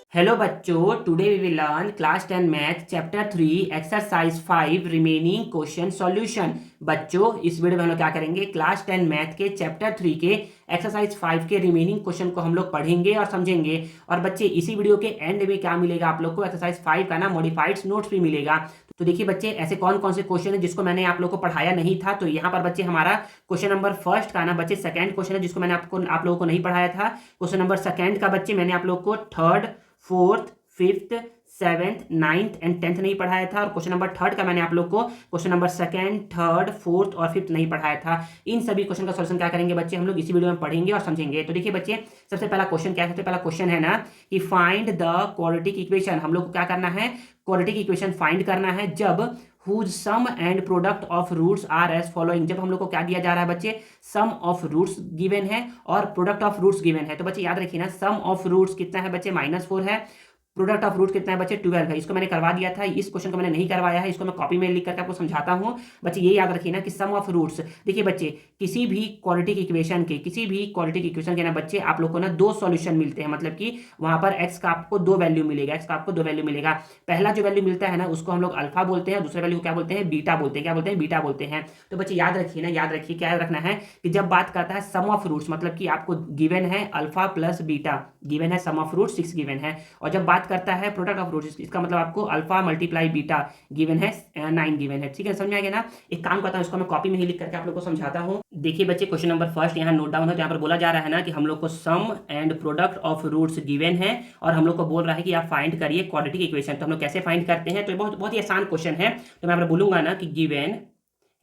Hello बच्चों, today we will learn class 10 math chapter 3 exercise 5 remaining question solution. बच्चों, इस video में हम लोग क्या करेंगे, क्लास 10 मैथ के चैप्टर 3 के एक्सरसाइज 5 के रिमेनिंग क्वेश्चन को हम लोग पढ़ेंगे और समझेंगे। और बच्चे, इसी वीडियो के एंड में क्या मिलेगा आप लोग को, एक्सरसाइज 5 का ना मॉडिफाइड नोट्स भी मिलेगा। तो देखिए बच्चे, ऐसे कौन कौन से क्वेश्चन है जिसको मैंने आप लोग को पढ़ाया नहीं था। तो यहाँ पर बच्चे हमारा क्वेश्चन नंबर फर्स्ट का ना बच्चे सेकंड क्वेश्चन है जिसको मैंने आप लोगों को नहीं पढ़ाया था। क्वेश्चन नंबर सेकंड का बच्चे मैंने आप लोग को third, fourth, fifth, seventh, ninth and tenth नहीं पढ़ाया था। और क्वेश्चन नंबर थर्ड का मैंने आप लोग को question number second, third, fourth और फिफ्थ नहीं पढ़ाया था। इन सभी क्वेश्चन का सॉल्यूशन क्या करेंगे बच्चे, हम लोग इसी वीडियो में पढ़ेंगे और समझेंगे। तो देखिए बच्चे, सबसे पहला क्वेश्चन क्या है, सबसे पहला क्वेश्चन है ना कि फाइंड द क्वाड्रेटिक इक्वेशन। हम लोग को क्या करना है, क्वाड्रेटिक इक्वेशन फाइंड करना है जब whose sum and product of roots are as following। जब हम लोग को क्या दिया जा रहा है बच्चे, सम ऑफ रूट्स गिवन है और प्रोडक्ट ऑफ रूट्स गिवन है। तो बच्चे याद रखिए ना, सम ऑफ रूट्स कितना है बच्चे, -4 है। प्रोडक्ट ऑफ रूट कितना है बच्चे, 12 है। इसको मैंने करवा दिया था, इस क्वेश्चन को मैंने नहीं करवाया है, इसको मैं कॉपी में लिख करके आपको समझाता हूं। बच्चे ये याद रखिए ना कि सम ऑफ रूट्स, देखिए बच्चे, किसी भी क्वाड्रेटिक इक्वेशन के ना बच्चे आप लोग को ना दो सॉल्यूशन मिलते हैं। मतलब कि वहां पर एक्स का आपको दो वैल्यू मिलेगा, पहला जो वैल्यू मिलता है ना उसको हम लोग अल्फा बोलते हैं, दूसरे वैल्यू को क्या बोलते हैं, बीटा बोलते हैं। क्या बोलते हैं, बीटा बोलते हैं। तो बच्चे याद रखिए ना, याद रखिए क्या याद रखना है कि जब बात करता है सम ऑफ रूट्स, मतलब कि आपको गिवन है अल्फा प्लस बीटा, गिवन है सम ऑफ रूट 6 गिवन है। और जब बात करता है प्रोडक्ट ऑफ रूट्स, इसका मतलब आपको अल्फा मल्टीप्लाई बीटा गिवन है 9 गिवन है। ठीक है, समझ में आ गया ना। एक काम करता हूं, इसको मैं कॉपी में ही लिख करके आप लोग को समझाता हूं। देखिए बच्चे, क्वेश्चन नंबर फर्स्ट यहाँ नोट डाउन है। तो यहाँ पर बोला जा रहा है ना कि हम लोग को sum and product of roots given है और हम लोग को बोल रहा है कि आप फाइंड करिए क्वाड्रेटिक इक्वेशन। तो हम लोग कैसे फाइंड करते हैं, तो ये बहुत बहुत ही आसान क्वेश्चन है। तो मैं यहाँ पर बोलूंगा ना कि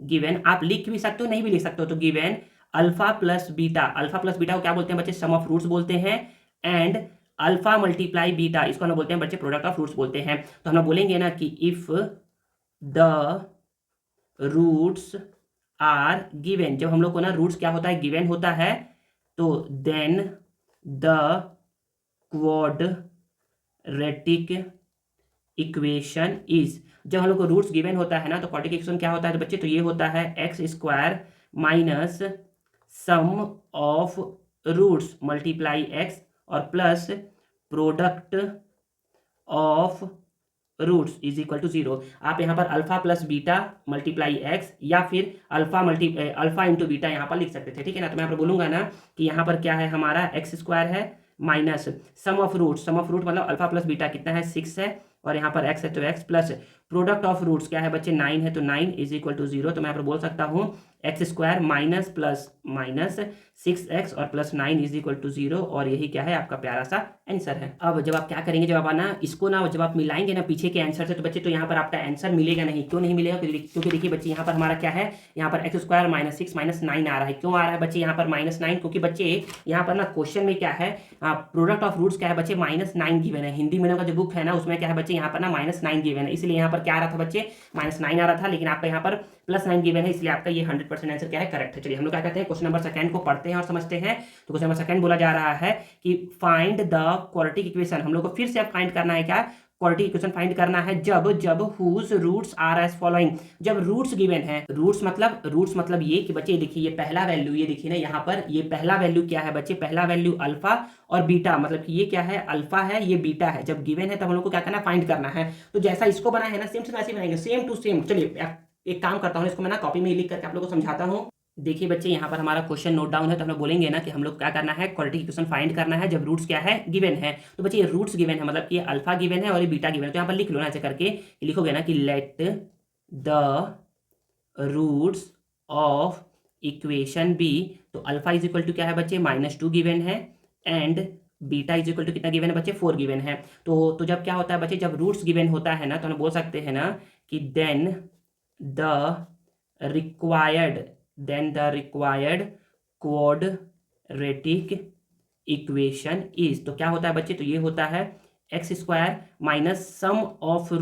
गिवन आप लिख भी सकते हो, नहीं भी लिख सकते हो। तो गिवन अल्फा प्लस बीटा को क्या बोलते हैं बच्चे, सम ऑफ रूट्स बोलते हैं। एंड अल्फा मल्टीप्लाई बीटा, इसको हम लोग बोलते हैं बच्चे प्रोडक्ट ऑफ रूट्स बोलते हैं। तो हम लोग बोलेंगे ना कि if the roots are given, जब हम लोग को ना रूट्स क्या होता है, गिवन होता है, तो then the quadratic equation is, जब हम लोग को रूट्स गिवन होता है ना तो क्वाड्रेटिक इक्वेशन क्या होता है बच्चे, तो ये होता है x square minus sum of roots multiply x और plus product of roots is equal to 0। आप यहाँ पर alpha plus beta multiply x या फिर अल्फा इंटू बीटा यहाँ पर लिख सकते थे। ठीक है ना। तो मैं यहाँ पर बोलूंगा ना कि यहाँ पर क्या है, हमारा एक्स स्क्वायर है माइनस सम ऑफ रूट मतलब अल्फा प्लस बीटा कितना है, 6 है, और यहाँ पर एक्स है तो x, plus product of roots क्या है बच्चे, 9 है, तो 9 इज इक्वल टू 0। तो मैं यहाँ पर बोल सकता हूँ x square minus plus minus 6x और प्लस 9 इज इक्वल टू 0। और यही क्या है, आपका प्यारा सा आंसर है। अब जब आप क्या करेंगे, जब आप ना इसको ना जब आप मिलाएंगे ना पीछे के आंसर से, तो बच्चे तो यहाँ पर आपका आंसर मिलेगा नहीं। क्यों नहीं मिलेगा, क्योंकि देखिए बच्चे यहाँ पर हमारा क्या है, यहाँ पर एक्स स्क्वायर माइनस 6 माइनस 9 आ रहा है। क्यों आ रहा है बच्चे यहाँ पर -9, क्योंकि बच्चे यहाँ पर ना क्वेश्चन में क्या है, प्रोडक्ट ऑफ रूट्स क्या है बच्चे, -9 गिवन है। हिंदी मीडियम का जो बुक है ना उसमें क्या है बच्चे, यहाँ पर ना -9 गिवन है, इसलिए यहाँ पर क्या आ रहा था बच्चे, -9 आ रहा था। लेकिन आपका यहाँ पर +9 गिवन है, इसलिए आपका ये 100% आंसर क्या है, करेक्ट है। चलिए हम लोग क्या कहते हैं, क्वेश्चन नंबर सेकंड को पढ़ते हैं और समझते हैं। तो क्वेश्चन नंबर सेकंड बोला जा रहा है कि फाइंड द क्वाड्रेटिक इक्वेशन। हम लोग को फिर से अब फाइंड करना है क्या, क्वाड्रेटिक इक्वेशन फाइंड करना है जब whose roots are as following, जब रूट्स गिवन है। रूट्स मतलब ये कि बच्चे देखिए ये पहला वैल्यू, ये देखिए ना यहाँ पर ये पहला वैल्यू क्या है बच्चे, पहला वैल्यू अल्फा और बीटा, मतलब कि ये क्या है, अल्फा है, ये बीटा है। जब गिवन है तब हम लोग को क्या करना है, फाइंड करना है। तो जैसा इसको बना है ना सेम टू वैसे बनाएंगे, सेम टू सेम। चलिए एक काम करता हूँ, इसको मैं ना कॉपी में लिख करके आप लोगों को समझाता हूँ। देखिए बच्चे, यहाँ पर हमारा क्वेश्चन नोट डाउन है। तो हम लोग बोलेंगे ना कि हम लोग क्या करना है, क्वाड्रेटिक इक्वेशन फाइंड करना है जब रूट्स क्या है, गिवन है। तो बच्चे ये रूट्स गिवन है, मतलब कि ये अल्फा गिवन है और ये बीटा गिवन है। तो यहाँ पर लिख लो ना ऐसे करके, लिखोगे ना कि let the roots of equation be. तो अल्फा इज इक्वल टू क्या है बच्चे, -2 गिवन है, and beta is equal to कितना गिवन है बच्चे, 4 गिवन है। तो जब क्या होता है बच्चे, जब रूट्स गिवन होता है ना तो हम बोल सकते हैं ना कि then the required quadratic equation is. तो क्या होता है बच्चे, तो ये होता है x square minus sum of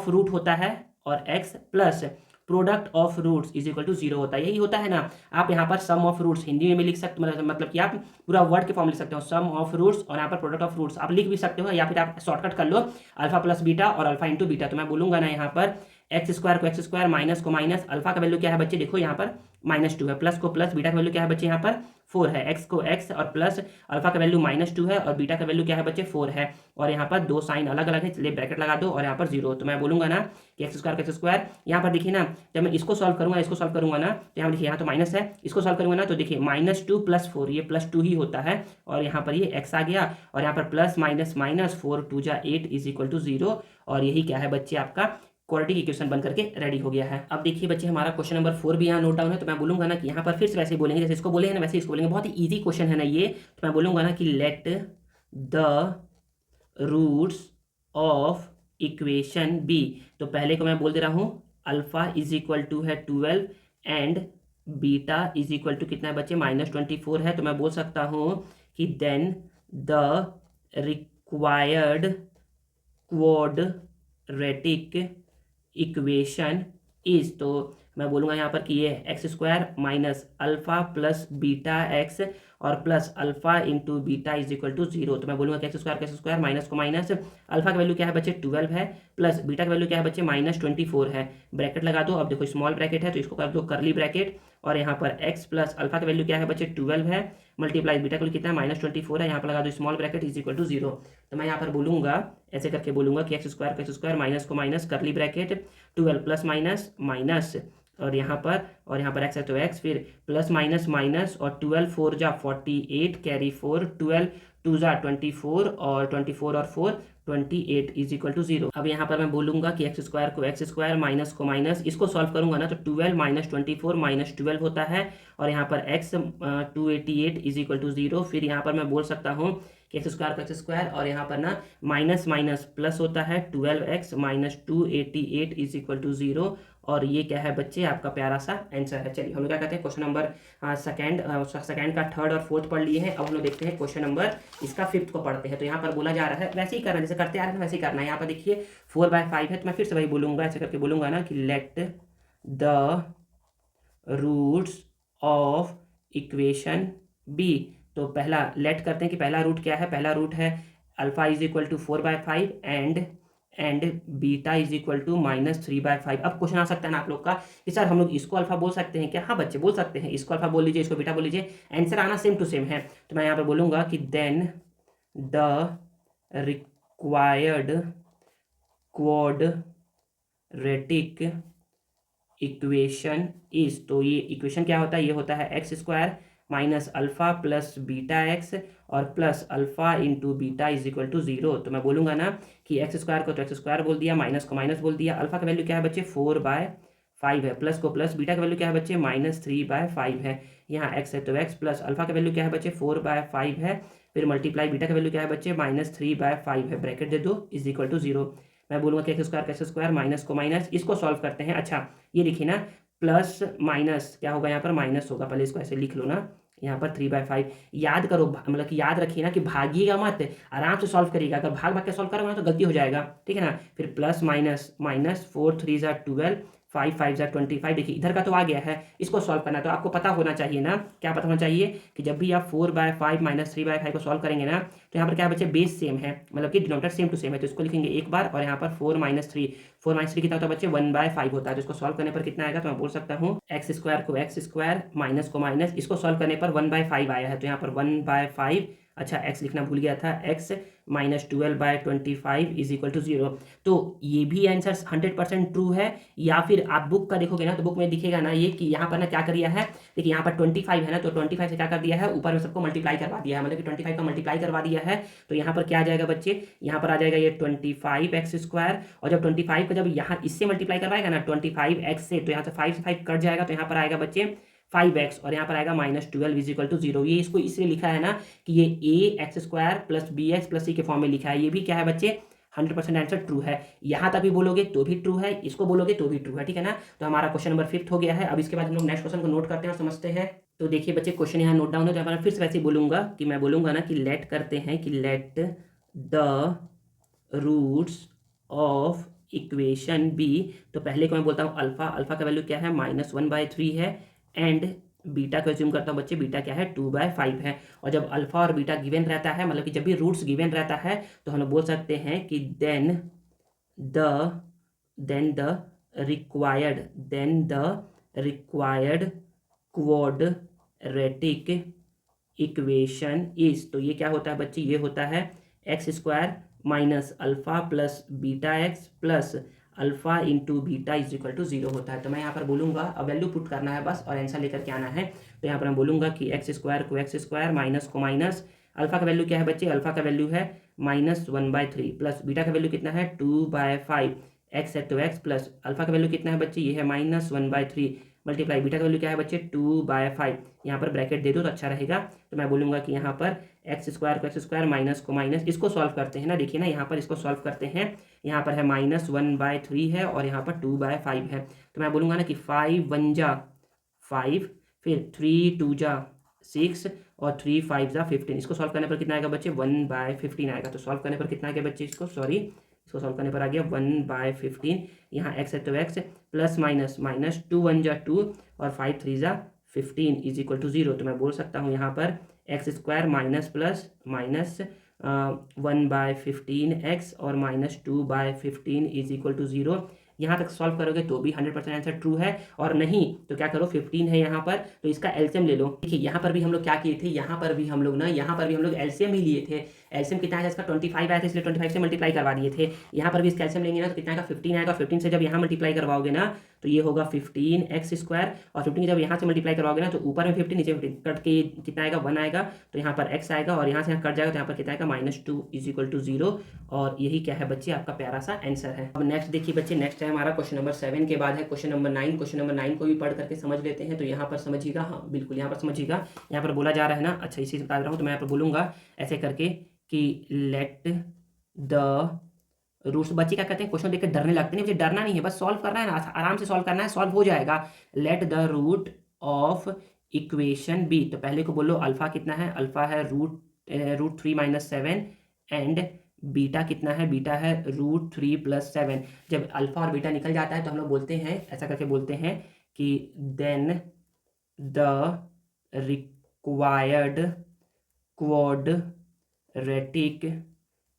root होता है और x plus product of roots is equal to 0 होता है। यही होता है ना। आप यहाँ पर सम ऑफ रूट्स हिंदी में लिख सकते, मतलब कि आप पूरा वर्ड के फॉर्म लिख सकते हो, सम ऑफ रूट्स, और यहाँ पर प्रोडक्ट ऑफ रूट्स आप लिख भी सकते हो, या फिर आप शॉर्टकट कर लो अल्फा प्लस बीटा और अल्फा इंटू बीटा। तो मैं बोलूंगा ना यहाँ पर एक्स स्क्वायर को एक्स स्क्वायर, माइनस को माइनस, अल्फा का वैल्यू क्या है बच्चे, देखो यहाँ पर -2 है, प्लस को प्लस, बीटा का वैल्यू क्या है बच्चे यहाँ पर 4 है, एक्स को एक्स और प्लस अल्फा का वैल्यू -2 है और बीटा का वैल्यू क्या है बच्चे 4 है, और यहाँ पर दो साइन अलग अलग है, चलिए ब्रैकेट लगा दो और यहाँ पर 0। तो मैं बोलूंगा ना कि एक्स स्क्वायर का एक्स स्क्वायर, यहाँ पर देखिए ना, जब मैं इसको सॉल्व करूंगा ना, तो यहाँ देखिए यहाँ तो माइनस है, इसको सॉल्व करूंगा ना तो देखिए -2 + 4, ये +2 ही होता है, और यहाँ पर ये x आ गया, और यहाँ पर प्लस माइनस माइनस 4 2 जा 8 = 0, और यही क्या है बच्चे आपका क्वाड्रेटिक इक्वेशन बन करके रेडी हो गया है। अब देखिए बच्चे हमारा क्वेश्चन नंबर 4 भी यहाँ नोट डाउन है, तो मैं बोलूंगा ना कि यहाँ पर फिर से वैसे ही बोलेंगे, जैसे इसको बोले हैं ना वैसे इसको बोलेंगे, बहुत ही ईजी क्वेश्चन है ना ये। तो मैं बोलूंगा ना कि let the roots of equation be, तो पहले को मैं बोल दे रहा हूँ अल्फा = है 12 एंड बीटा = कितना है बच्चे -24 है, तो मैं बोल सकता हूँ कि then the required quadratic equation is, तो मैं बोलूँगा यहाँ पर कि ये x square minus alpha plus beta x और प्लस अल्फा इंटू बीटा = 0। तो मैं बोलूँगा कि एक्स स्क्वायर माइनस को माइनस, अल्फा का वैल्यू क्या है बच्चे 12 है, प्लस बीटा का वैल्यू क्या है बच्चे -24 है, ब्रैकेट लगा दो। अब देखो स्मॉल ब्रैकेट है तो इसको कर दो करली ब्रैकेट, और यहाँ पर x प्लस अल्फा का वैल्यू क्या है बच्चे 12 है, मल्टीप्लाई बीटा का वैल्यू कितना है -24 है, यहाँ पर लगा दो स्मॉल ब्रैकेट = 0। तो मैं यहाँ पर बोलूँगा ऐसे करके बोलूँगा कि एक्स स्क्वायर माइनस को माइनस करली ब्रैकेट 12 प्लस माइनस माइनस, और यहाँ पर x है तो x, फिर प्लस माइनस माइनस, और 12 4 जा 48 कैरी 4, 12 2 जा 24 और 24 और 4 28 = 0। अब यहाँ पर मैं बोलूँगा कि एक्स स्क्वायर को एक्स स्क्वायर, माइनस को माइनस, इसको सॉल्व करूँगा ना तो 12 - 24 -12 होता है, और यहाँ पर x 288 = 0। फिर यहाँ पर मैं बोल सकता हूँ कि एक्स स्क्वायर का एक्स स्क्वायर, और यहाँ पर ना माइनस माइनस प्लस होता है, 12x - 288 = 0, और ये क्या है बच्चे आपका प्यारा सा आंसर है। चलिए हम लोग क्या कहते हैं क्वेश्चन नंबर सेकंड का थर्ड और फोर्थ पढ़ लिए हैं। अब हम लोग देखते हैं क्वेश्चन नंबर इसका फिफ्थ को पढ़ते हैं। तो यहाँ पर बोला जा रहा है वैसे ही करना है, जैसे करते आ रहे हैं वैसे ही करना है। यहाँ पर देखिए 4/5 है, तो मैं फिर से वही बोलूँगा, ऐसे करके बोलूँगा ना कि let the roots of equation be. तो पहला लेट करते हैं कि पहला रूट क्या है, पहला रूट है अल्फा = 4/5 एंड बीटा = -3/5। अब क्वेश्चन आ सकता है ना आप लोग का कि सर हम लोग इसको अल्फा बोल सकते हैं क्या? हाँ बच्चे बोल सकते हैं, इसको अल्फा बोल लीजिए, इसको बीटा बोल लीजिए, आंसर आना सेम टू सेम है। तो मैं यहाँ पर बोलूँगा कि then the required quadratic equation is, तो ये इक्वेशन क्या होता है, ये होता है x square minus alpha plus beta x और प्लस अल्फा इंटू बीटा = 0। तो मैं बोलूँगा ना कि एक्स स्क्वायर को तो एक्स स्क्वायर बोल दिया, माइनस को माइनस बोल दिया, अल्फा का वैल्यू क्या है बच्चे 4/5 है, प्लस को प्लस, बीटा का वैल्यू क्या है बच्चे -3/5 है, यहाँ एक्स है तो एक्स, प्लस अल्फा का वैल्यू क्या है बच्चे 4/5 है, फिर मल्टीप्लाई बीटा का वैल्यू क्या है बच्चे -3/5 है, ब्रैकेट दे दो = 0। मैं बोलूँगा कि एक्स स्क्वायर माइनस को माइनस, इसको सॉल्व करते हैं। अच्छा ये लिखिए ना, प्लस माइनस क्या होगा, यहाँ पर माइनस होगा, पहले इसको ऐसे लिख लो ना, यहाँ पर 3/5 याद करो, मतलब कि याद रखिए ना कि भागिएगा मत, आराम से सॉल्व करिएगा, अगर भाग भाग के सॉल्व करोगे ना तो गलती हो जाएगा, ठीक है ना। फिर प्लस माइनस माइनस 4 3 जा 12, 5 5 जा 25, देखिए इधर का तो आ गया है, इसको सॉल्व करना तो आपको पता होना चाहिए ना, क्या पता होना चाहिए कि जब भी आप 4/5 - 3/5 को सॉल्व करेंगे ना, तो यहाँ पर क्या बच्चे बेस सेम है, मतलब कि डिनोमिनेटर सेम टू सेम है, तो इसको लिखेंगे एक बार, और यहाँ पर 4 - 3 कितना होता है बच्चे 1/5 होता है, तो इसको सॉल्व करने पर कितना आएगा, तो मैं बोल सकता हूँ एक्स स्क्वायर को एक्स स्क्वायर माइनस को माइनस, इसको सॉल्व करने पर 1/5 आया है, तो यहाँ पर 1/5, अच्छा एक्स लिखना भूल गया था, x -12/25 = 0। तो ये भी आंसर 100% ट्रू है, या फिर आप बुक का देखोगे ना तो बुक में दिखेगा ना ये कि यहाँ पर ना क्या कर दिया है, देखिए यहाँ पर 25 है ना, तो 25 से क्या कर दिया है, ऊपर में सबको मल्टीप्लाई करवा दिया है, मतलब कि 25 का मल्टीप्लाई करवा दिया है, तो यहाँ पर क्या आ जाएगा बच्चे, यहाँ पर आ जाएगा ये 25x², और जब 25 को जब यहाँ इससे मल्टीप्लाई करवाएगा ना 25x से, तो यहाँ से 5 से 5 कट जाएगा, तो यहाँ पर आएगा बच्चे 5x, और यहाँ पर आएगा -12 = 0। ये इसको इसलिए लिखा है ना कि ये ax² + bx + c के फॉर्म में लिखा है, ये भी क्या है बच्चे 100% आंसर ट्रू है, यहाँ तक भी बोलोगे तो भी ट्रू है, इसको बोलोगे तो भी ट्रू है, ठीक है ना। तो हमारा क्वेश्चन नंबर 5 हो गया है। अब इसके बाद हम लोग नेक्स्ट क्वेश्चन को नोट करते हैं और समझते हैं। तो देखिए बच्चे क्वेश्चन यहाँ नोट डाउन हो जाए, फिर से वैसे बोलूंगा कि मैं बोलूंगा ना कि लेट करते हैं कि let the roots of equation be. तो पहले को मैं बोलता हूँ अल्फा का वैल्यू क्या है -1/3 है, एंड बीटा को एज्यूम करता हूँ बच्चे, बीटा क्या है 2/5 है, और जब अल्फा और बीटा गिवन रहता है, मतलब कि जब भी रूट्स गिवन रहता है, तो हम लोग बोल सकते हैं कि then the required then the required quadratic equation is, तो ये क्या होता है बच्चे, ये होता है x square minus alpha plus beta x plus alpha into beta is equal to 0 होता है। तो मैं यहाँ पर बोलूँगा, अब वैल्यू पुट करना है बस और आंसर लेकर के आना है। तो यहाँ पर मैं बोलूँगा कि एक्स स्क्वायर माइनस को माइनस, अल्फा का वैल्यू क्या है बच्चे, अल्फा का वैल्यू है -1/3 प्लस बीटा का वैल्यू कितना है 2/5 एक्स है तो एक्स प्लस अल्फा का वैल्यू कितना है बच्चे, ये है -1/3 मल्टीप्लाई बीटा का वैल्यू क्या है बच्चे 2/5, यहाँ पर ब्रैकेट दे दो तो अच्छा रहेगा। तो मैं बोलूँगा कि यहाँ पर एक्स स्क्वायर माइनस को माइनस, इसको सॉल्व करते हैं ना, देखिए ना यहाँ पर इसको सॉल्व करते हैं, यहाँ पर है -1/3 है और यहाँ पर 2/5 है। तो मैं बोलूँगा ना कि 5 1 जा 5, फिर 3 2 जा 6 और 3 5 जा 15, इसको सॉल्व करने पर कितना आएगा बच्चे 1/15 आएगा। तो सॉल्व करने पर कितना आ गया बच्चे, इसको सॉल्व करने पर आ गया 1/15, यहाँ एक्स है तो एक्स प्लस माइनस 2 1 जा 2 और 5 3 जा 15 इज इक्वल टू 0। तो मैं बोल सकता हूँ यहाँ पर x square minus plus minus 1/15 x और -2/15 इज इक्वल टू 0। यहाँ तक सॉल्व करोगे तो भी 100% आंसर ट्रू है, और नहीं तो क्या करो 15 है यहाँ पर तो इसका एलसीएम ले लो। देखिए यहाँ पर भी हम लोग क्या किए थे, यहाँ पर भी हम लोग एलसीएम ही लिए थे। एलसीएम कितना है इसका 25 आया था, इसलिए 25 से मल्टीप्लाई करवा दिए थे। यहाँ पर भी इसका एलसीएम लेंगे ना तो कितना आएगा 15 आएगा, 15 से जब यहाँ मल्टीप्लाई करवाओगे ना तो ये होगा 15x² और 15 जब यहाँ से मल्टीप्लाई करवाओगे ना तो ऊपर में 15 नीचे 15 कट के कितना आएगा 1 आएगा, तो यहाँ पर x आएगा और यहाँ से यहाँ कट जाएगा तो यहाँ पर कितना आएगा -2 इज इक्वल टू 0। और यही क्या है बच्चे आपका प्यारा सा आंसर है। अब नेक्स्ट देखिए बच्चे, नेक्स्ट है हमारा क्वेश्चन नंबर 7 के बाद है क्वेश्चन नंबर 9। क्वेश्चन नंबर 9 को भी पढ़ करके समझ लेते हैं। तो यहाँ पर समझिएगा, हाँ बिल्कुल यहाँ पर समझिएगा, यहाँ पर बोला जा रहा है ना, अच्छा इसी से बता रहा हूँ। तो मैं यहाँ पर बोलूँगा ऐसे करके कि लेट द रूट्स, बच्चे क्या कहते हैं क्वेश्चन देख के डरने लगते हैं, मुझे डरना नहीं है, बस सॉल्व करना है ना, आराम से सॉल्व करना है, सॉल्व हो जाएगा। Let the root of equation be, तो पहले को बोलो अल्फा कितना है, अल्फा है √3 - 7 एंड बीटा कितना है, बीटा है √3 + 7। जब अल्फा और बीटा निकल जाता है तो हम लोग बोलते हैं, ऐसा करके बोलते हैं कि then the required quadratic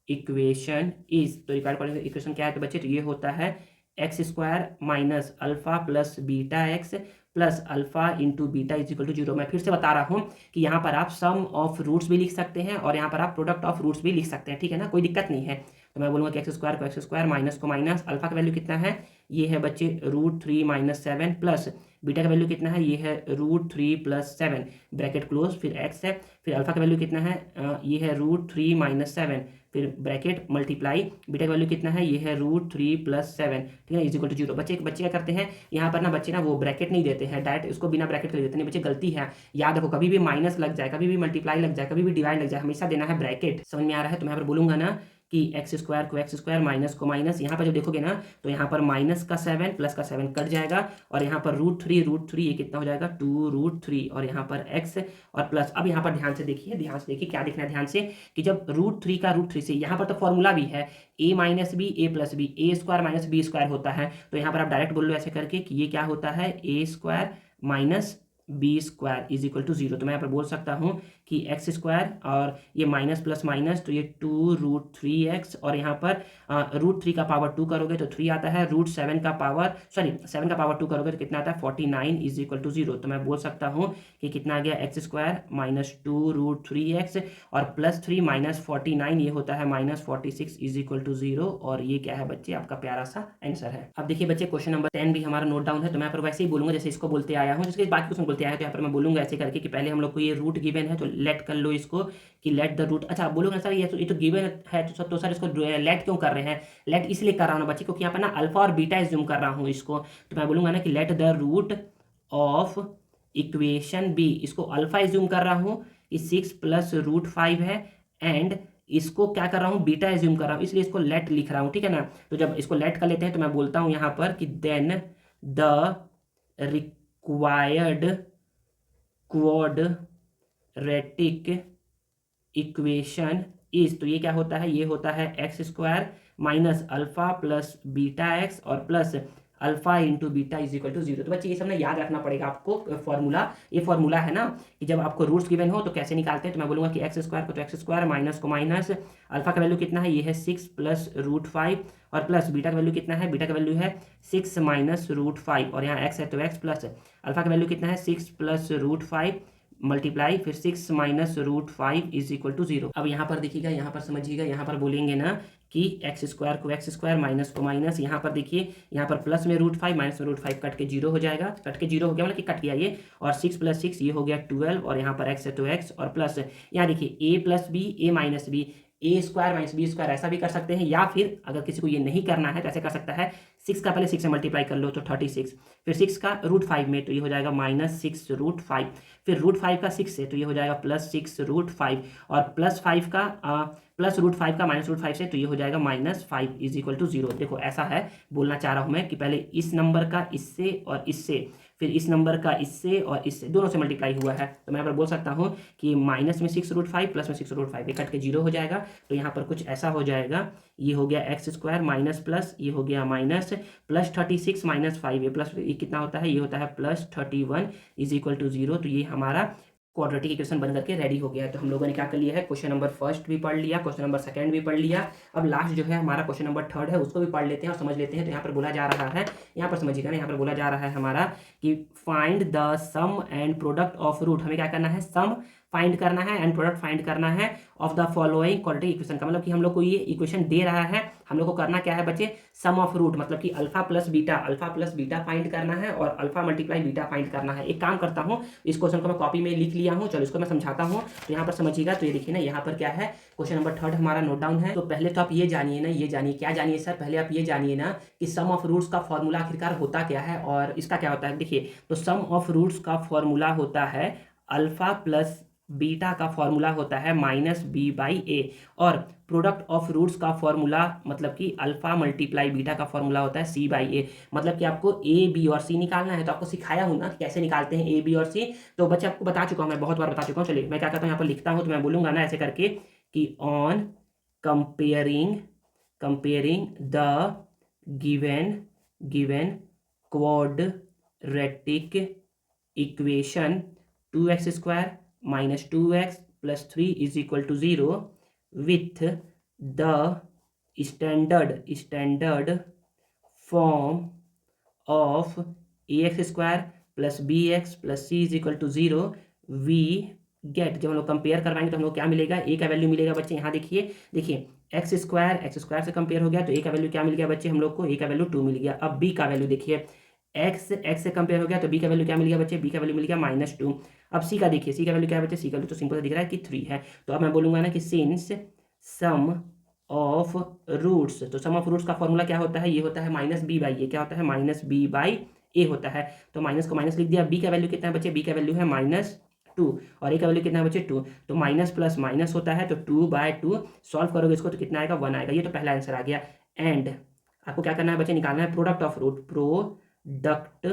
equation is, तो रिक्वायर्ड क्वाड्रेटिक इक्वेशन क्या है तो बच्चे, तो ये होता है x² minus alpha plus beta x plus alpha into beta is equal to 0। मैं फिर से बता रहा हूँ कि यहाँ पर आप सम ऑफ रूट्स भी लिख सकते हैं और यहाँ पर आप प्रोडक्ट ऑफ रूट्स भी लिख सकते हैं, ठीक है ना, कोई दिक्कत नहीं है। तो मैं बोलूँगा कि x² माइनस को माइनस, अल्फा का वैल्यू कितना है, ये है बच्चे √3 - 7 प्लस बीटा का वैल्यू कितना है, ये है √3 + 7 ब्रैकेट क्लोज, फिर x है, फिर अल्फा का वैल्यू कितना है, ये है √3 - 7 फिर ब्रैकेट मल्टीप्लाई, बीटा का वैल्यू कितना है, ये है √3 + 7, ठीक है, इज इक्वल टू 0। बच्चे क्या करते हैं यहाँ पर ना, बच्चे ना वो ब्रैकेट नहीं देते हैं, डायरेक्ट इसको बिना ब्रैकेट कर देते हैं। बच्चे गलती है, याद रखो कभी भी माइनस लग जाए, कभी भी मल्टीप्लाई लग जाए, कभी भी डिवाइड लग जाए, हमेशा देना है ब्रैकेट। समझ में आ रहा है। तो मैं यहाँ पर बोलूँगा ना कि x² को x² माइनस को माइनस, यहाँ पर जब देखोगे ना तो यहाँ पर माइनस का 7 प्लस का 7 कट जाएगा और यहाँ पर √3 ये कितना हो जाएगा 2√3 और यहाँ पर x और प्लस। अब यहाँ पर ध्यान से देखिए क्या देखना है ध्यान से कि जब √3 का √3 से, यहाँ पर तो फॉर्मूला भी है a - b a + b, a² - b² होता है। तो यहाँ पर आप डायरेक्ट बोल लो ऐसे करके कि ये क्या होता है a² - b² is equal to 0। तो मैं यहाँ पर बोल सकता हूँ कि x² और ये माइनस प्लस माइनस, तो ये 2√3x और यहाँ पर √3 का पावर 2 करोगे तो 3 आता है, √7 का पावर 7 का पावर 2 करोगे तो कितना आता है 49 इज इक्वल टू 0। तो मैं बोल सकता हूँ कि कितना आ गया x² - 2√3x और +3 - 49 ये होता है -46 इज इक्वल टू 0। और ये क्या है बच्चे आपका प्यारा सा आंसर है। अब देखिए बच्चे क्वेश्चन नंबर 10 भी हमारा नोट डाउन है। तो मैं यहाँ पर वैसे ही बोलूँगा जैसे इसको बोलते आया हूँ, जिसके बाकी क्वेश्चन बोलते आया है। तो यहाँ पर मैं बोलूँगा ऐसे करके कि पहले हम लोग को ये रूट गिवन है तो लेट कर लो इसको कि लेट द रूट। अच्छा आप बोलोगे सर ये तो गिवन है तो सर इसको लेट क्यों कर रहे हैं, लेट इसलिए कर रहा हूँ ना बच्चे क्योंकि यहाँ पर ना अल्फा और बीटा एज्यूम कर रहा हूँ इसको। तो मैं बोलूँगा ना कि let the root of equation be, इसको अल्फा एज्यूम कर रहा हूँ, कि 6 + √5 है एंड इसको क्या कर रहा हूँ बीटा एज्यूम कर रहा हूँ, इसलिए इसको लेट लिख रहा हूँ, ठीक है ना। तो जब इसको लेट कर लेते हैं तो मैं बोलता हूँ यहाँ पर कि then the required quadratic equation is, तो ये क्या होता है, ये होता है x² minus alpha plus beta x और plus alpha into beta is equal to 0। तो बच्चे ये सब ना याद रखना पड़ेगा आपको फॉर्मूला। ये फॉर्मूला है ना कि जब आपको रूट्स गिवन हो तो कैसे निकालते हैं। तो मैं बोलूँगा कि एक्स स्क्वायर को तो एक्स स्क्वायर, माइनस को माइनस, अल्फा का वैल्यू कितना है, ये है 6 प्लस रूट 5, और प्लस बीटा का वैल्यू कितना है, बीटा का वैल्यू है 6 माइनस रूट 5, और यहाँ एक्स है तो एक्स, प्लस अल्फा का वैल्यू कितना है 6 प्लस रूट 5 मल्टीप्लाई फिर 6 minus root 5 is equal to 0। अब यहाँ पर देखिएगा, यहाँ पर समझिएगा, यहाँ पर बोलेंगे ना कि एक्स स्क्वायर को एक्स स्क्वायर, माइनस को माइनस, यहाँ पर देखिए यहाँ पर प्लस में रूट 5 माइनस में रूट 5 कट के 0 हो जाएगा, कट के 0 हो गया मतलब कि कट गया ये, और 6 प्लस 6 ये हो गया 12, और यहाँ पर एक्स है तो एक्स, और प्लस यहाँ देखिए ए प्लस बी, ए माइनस बी, ए स्क्वायर माइनस बी स्क्वायर, ऐसा भी कर सकते हैं, या फिर अगर किसी को ये नहीं करना है तो ऐसे कर सकता है 6 का पहले 6 से मल्टीप्लाई कर लो तो 36, फिर 6 का रूट 5 में तो ये हो जाएगा माइनस 6 रूट 5, फिर रूट 5 का 6 से तो ये हो जाएगा प्लस 6 रूट 5, और प्लस 5 का प्लस रूट 5 का माइनस रूट 5 से तो ये हो जाएगा माइनस 5 इज इक्वल टू 0। देखो ऐसा है, बोलना चाह रहा हूँ मैं कि पहले इस नंबर का इससे और इससे, फिर इस नंबर का इससे और इससे, दोनों से मल्टीप्लाई हुआ है, तो मैं यहाँ पर बोल सकता हूँ कि माइनस में 6 रूट 5 प्लस में 6 रूट 5, ये कट के 0 हो जाएगा, तो यहाँ पर कुछ ऐसा हो जाएगा, ये हो गया एक्स स्क्वायर माइनस प्लस, ये हो गया माइनस, प्लस 36 माइनस 5, ये प्लस, ये कितना होता है, ये होता है प्लस 31 इज इक्वल टू 0। तो ये हमारा क्वाड्रेटिक इक्वेशन बन करके रेडी हो गया है। तो हम लोगों ने क्या कर लिया है, क्वेश्चन नंबर फर्स्ट भी पढ़ लिया, क्वेश्चन नंबर सेकंड भी पढ़ लिया, अब लास्ट जो है हमारा क्वेश्चन नंबर थर्ड है, उसको भी पढ़ लेते हैं और समझ लेते हैं। तो यहाँ पर बोला जा रहा है, यहाँ पर समझिएगा ना, यहाँ पर बोला जा रहा है हमारा कि find the sum and product of root, हमें क्या करना है, सम फाइंड करना है एंड प्रोडक्ट फाइंड करना है of the following quadratic equation का, मतलब कि हम लोग को ये इक्वेशन दे रहा है, हम लोग को करना क्या है बच्चे, सम ऑफ रूट, मतलब कि अल्फा प्लस बीटा फाइंड करना है और अल्फा मल्टीप्लाई बीटा फाइंड करना है। एक काम करता हूँ, इस क्वेश्चन को मैं कॉपी में लिख लिया हूँ, चलो इसको मैं समझाता हूँ। तो यहाँ पर समझिएगा, तो ये देखिए ना, यहाँ पर क्या है, क्वेश्चन नंबर थर्ड हमारा नोट डाउन है। तो पहले तो आप ये जानिए ना, ये जानिए, क्या जानिए सर, पहले आप ये जानिए ना कि सम ऑफ रूट्स का फॉर्मूला आखिरकार होता क्या है और इसका क्या होता है। देखिए, तो सम ऑफ रूट्स का फॉर्मूला होता है अल्फा प्लस बीटा का फॉर्मूला होता है माइनस बी बाई ए, और प्रोडक्ट ऑफ रूट्स का फॉर्मूला मतलब कि अल्फा मल्टीप्लाई बीटा का फॉर्मूला होता है सी बाई ए। मतलब कि आपको ए बी और सी निकालना है, तो आपको सिखाया हूँ ना कि कैसे निकालते हैं ए बी और सी, तो बच्चे आपको बता चुका हूँ, मैं बहुत बार बता चुका हूँ। चलिए मैं क्या करता हूँ, यहाँ पर लिखता हूँ, तो मैं बोलूँगा ना ऐसे करके कि on comparing the given quadratic equation 2x square minus 2x plus 3 is equal to 0 with the standard form of ax square plus bx plus c is equal to 0 we get. जब हम लोग कंपेयर करवाएंगे तो हम लोग क्या मिलेगा, a का वैल्यू मिलेगा बच्चे, यहाँ देखिए एक्स स्क्वायर से कंपेयर हो गया तो a का वैल्यू क्या मिल गया बच्चे, हम लोग को a का वैल्यू 2 मिल गया। अब b का वैल्यू देखिए, एक्स से कंपेयर हो गया तो b का वैल्यू क्या मिल गया बच्चे, b का वैल्यू मिल गया -2। अब c का देखिए, c का वैल्यू क्या है बच्चे, c का वैल्यू तो सिंपल से दिख रहा है कि 3 है। तो अब मैं बोलूँगा ना कि सिंस सम ऑफ रूट्स, तो सम ऑफ रूट्स का फॉर्मूला क्या होता है, ये होता है माइनस बी बाई ए, क्या होता है माइनस बी बाई ए होता है। तो माइनस को माइनस लिख दिया, b का वैल्यू कितना है बच्चे, b का वैल्यू है -2 और a का वैल्यू कितना है बच्चे 2, तो माइनस प्लस माइनस होता है, तो 2/2 सॉल्व करोगे इसको तो कितना आएगा, 1 आएगा। ये तो पहला आंसर आ गया। एंड आपको क्या करना है बच्चे, निकालना है product of root, product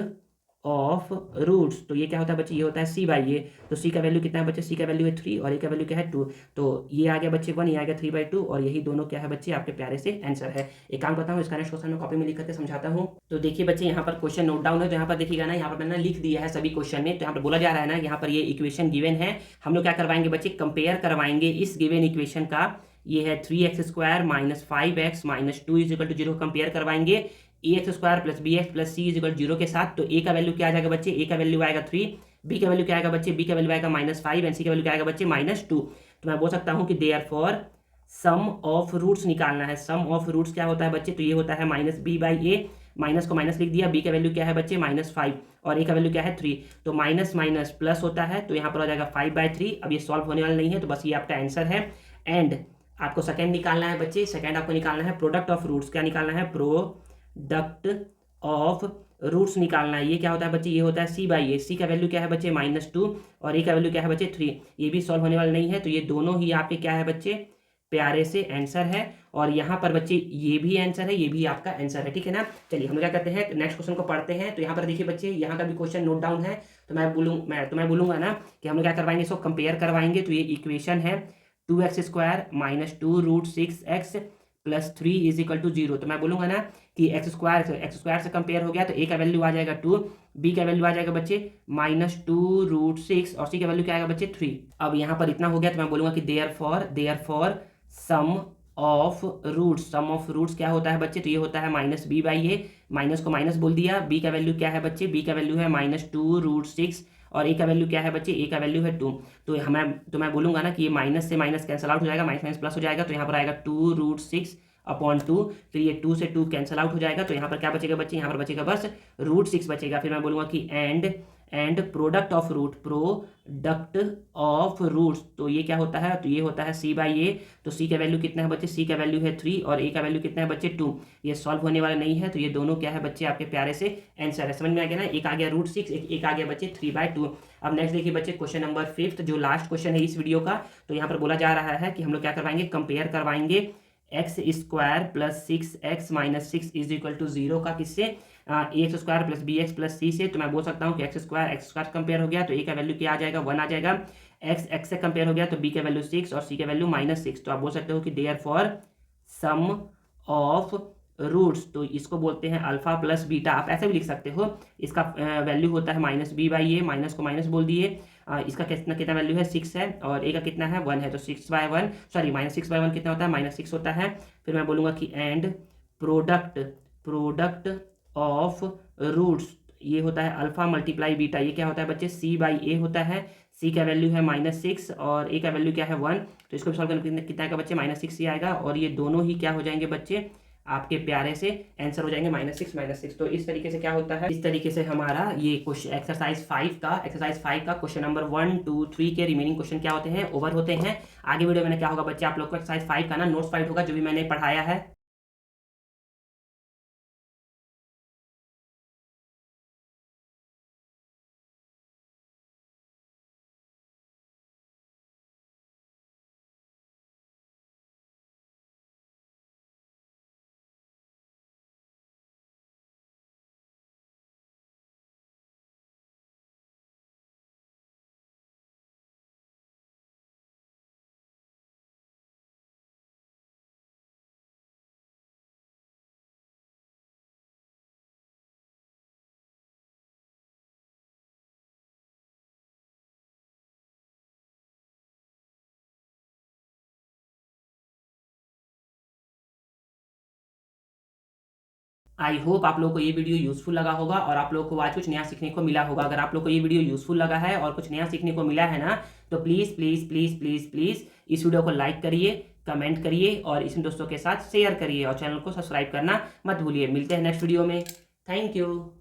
of roots, तो ये क्या होता है बच्चे, ये होता है सी बाई ए। तो सी का वैल्यू कितना है बच्चे, सी का वैल्यू है 3 और ए का वैल्यू क्या है 2, तो ये आ गया बच्चे 1, ये आ गया 3/2, और यही दोनों क्या है बच्चे आपके प्यारे से आंसर है। एक काम करता हूँ, इसका नेक्स्ट क्वेश्चन में कॉपी में लिख करके समझाता हूँ। तो देखिए बच्चे, यहाँ पर क्वेश्चन नोट डाउन है, तो यहाँ पर देखिएगा ना, यहाँ पर मैंने लिख दिया है सभी क्वेश्चन में। तो यहाँ पर बोला जा रहा है ना, यहाँ पर ये इक्वेशन गिवन है, हम लोग क्या करवाएंगे बच्चे, कंपेयर करवाएंगे इस गिवन इक्वेशन का, ये है 3x square minus 5x minus 2 is equal to 0, compare करवाएंगे ax square plus bx plus c is equal to 0 के साथ। तो a का वैल्यू क्या आ जाएगा बच्चे, a का वैल्यू आएगा 3, b का वैल्यू क्या आएगा बच्चे, b का वैल्यू आएगा -5 एंड c का वैल्यू क्या आएगा बच्चे -2। तो मैं बोल सकता हूँ कि देयरफॉर सम ऑफ रूट्स निकालना है। सम ऑफ रूट्स क्या होता है बच्चे, तो ये होता है minus b by a, minus को माइनस लिख दिया, b का वैल्यू क्या है बच्चे -5 और a का वैल्यू क्या है 3, तो माइनस माइनस प्लस होता है, तो यहाँ पर आ जाएगा 5/3। अब ये सॉल्व होने वाला नहीं है, तो बस ये आपका आंसर है। एंड आपको सेकंड निकालना है बच्चे, सेकंड आपको निकालना है प्रोडक्ट ऑफ रूट्स, क्या निकालना है, प्रोडक्ट ऑफ रूट्स निकालना है। ये क्या होता है बच्चे, ये होता है सी बाई ए, सी का वैल्यू क्या है बच्चे -2 और ए का वैल्यू क्या है बच्चे 3, ये भी सॉल्व होने वाला नहीं है, तो ये दोनों ही आपके क्या है बच्चे, प्यारे से आंसर है। और यहाँ पर बच्चे ये भी आंसर है, ये भी आपका आंसर है, ठीक है ना। चलिए हम लोग क्या करते हैं, नेक्स्ट क्वेश्चन को पढ़ते हैं। तो यहाँ पर देखिए बच्चे, यहाँ का भी क्वेश्चन नोट डाउन है, तो मैं बोलूँगा ना कि हम लोग क्या करवाएंगे, इसको कंपेयर करवाएंगे। तो ये इक्वेशन है 2x square minus 2 root 6x plus 3 is equal to 0। तो मैं बोलूँगा ना कि एक्स स्क्वायर से कंपेयर हो गया तो ए का वैल्यू आ जाएगा 2, बी का वैल्यू आ जाएगा बच्चे -2√6 और सी का वैल्यू क्या आएगा बच्चे 3। अब यहाँ पर इतना हो गया तो मैं बोलूँगा कि देयरफॉर सम ऑफ रूट्स क्या होता है बच्चे, तो ये होता है -b/a, माइनस को माइनस बोल दिया, b का वैल्यू क्या है बच्चे, b का वैल्यू है -2√6 और a का वैल्यू क्या है बच्चे, a का वैल्यू है 2। तो मैं बोलूँगा ना कि ये माइनस से माइनस कैंसल आउट हो जाएगा, माइनस माइनस प्लस हो जाएगा, तो यहाँ पर आएगा 2√6/2, फिर ये 2 से 2 कैंसल आउट हो जाएगा, तो यहाँ पर क्या बचेगा बच्चे, यहाँ पर बचेगा बस √6 बचेगा। फिर मैं बोलूँगा कि एंड प्रोडक्ट ऑफ रूट्स, तो ये क्या होता है, तो ये होता है c/a, तो c का वैल्यू कितना है बच्चे, c का वैल्यू है 3 और a का वैल्यू कितना है बच्चे 2। ये सॉल्व होने वाला नहीं है, तो ये दोनों क्या है बच्चे आपके प्यारे से आंसर है। समझ में आ गया ना, एक आ गया √6, एक आ गया बच्चे 3/2। अब नेक्स्ट देखिए बच्चे क्वेश्चन नंबर 5, जो लास्ट क्वेश्चन है इस वीडियो का। तो यहाँ पर बोला जा रहा है कि हम लोग क्या करवाएंगे, कंपेयर करवाएंगे x² + 6x - 6 = 0 का किससे, ax² + bx + c से। तो मैं बोल सकता हूँ कि x² कंपेयर हो गया तो a का वैल्यू क्या आ जाएगा, 1 आ जाएगा। x से कंपेयर हो गया तो b का वैल्यू 6 और c का वैल्यू -6। तो आप बोल सकते हो कि देयरफॉर सम ऑफ रूट्स, तो इसको बोलते हैं अल्फा प्लस बीटा, आप ऐसे भी लिख सकते हो। इसका वैल्यू होता है -b/a, माइनस को माइनस बोल दिए। इसका कितना कितना वैल्यू है 6 है और a का कितना है 1 है, तो -6/1 कितना होता है, -6 होता है। फिर मैं बोलूँगा कि एंड प्रोडक्ट ऑफ रूट्स, ये होता है अल्फा मल्टीप्लाई बीटा, ये क्या होता है बच्चे, c/a होता है। c का वैल्यू है -6 और a का वैल्यू क्या है 1, तो इसको सॉल्व करने कितना आएगा बच्चे, -6 ही आएगा और ये दोनों ही क्या हो जाएंगे बच्चे, आपके प्यारे से आंसर हो जाएंगे -6। तो इस तरीके से क्या होता है, इस तरीके से हमारा ये क्वेश्चन एक्सरसाइज 5 का क्वेश्चन नंबर 1, 2, 3 के रिमेनिंग क्वेश्चन क्या होते हैं, ओवर होते हैं। आगे वीडियो में क्या होगा बच्चे, आप लोग को एक्सरसाइज 5 का ना नोट्स फाइट होगा, जो भी मैंने पढ़ाया है। आई होप आप लोगों को ये वीडियो यूजफुल लगा होगा और आप लोगों को आज कुछ नया सीखने को मिला होगा। अगर आप लोगों को ये वीडियो यूजफुल लगा है और कुछ नया सीखने को मिला है ना, तो please please please please please इस वीडियो को लाइक करिए, कमेंट करिए और इसमें दोस्तों के साथ शेयर करिए और चैनल को सब्सक्राइब करना मत भूलिए। मिलते हैं नेक्स्ट वीडियो में। Thank you.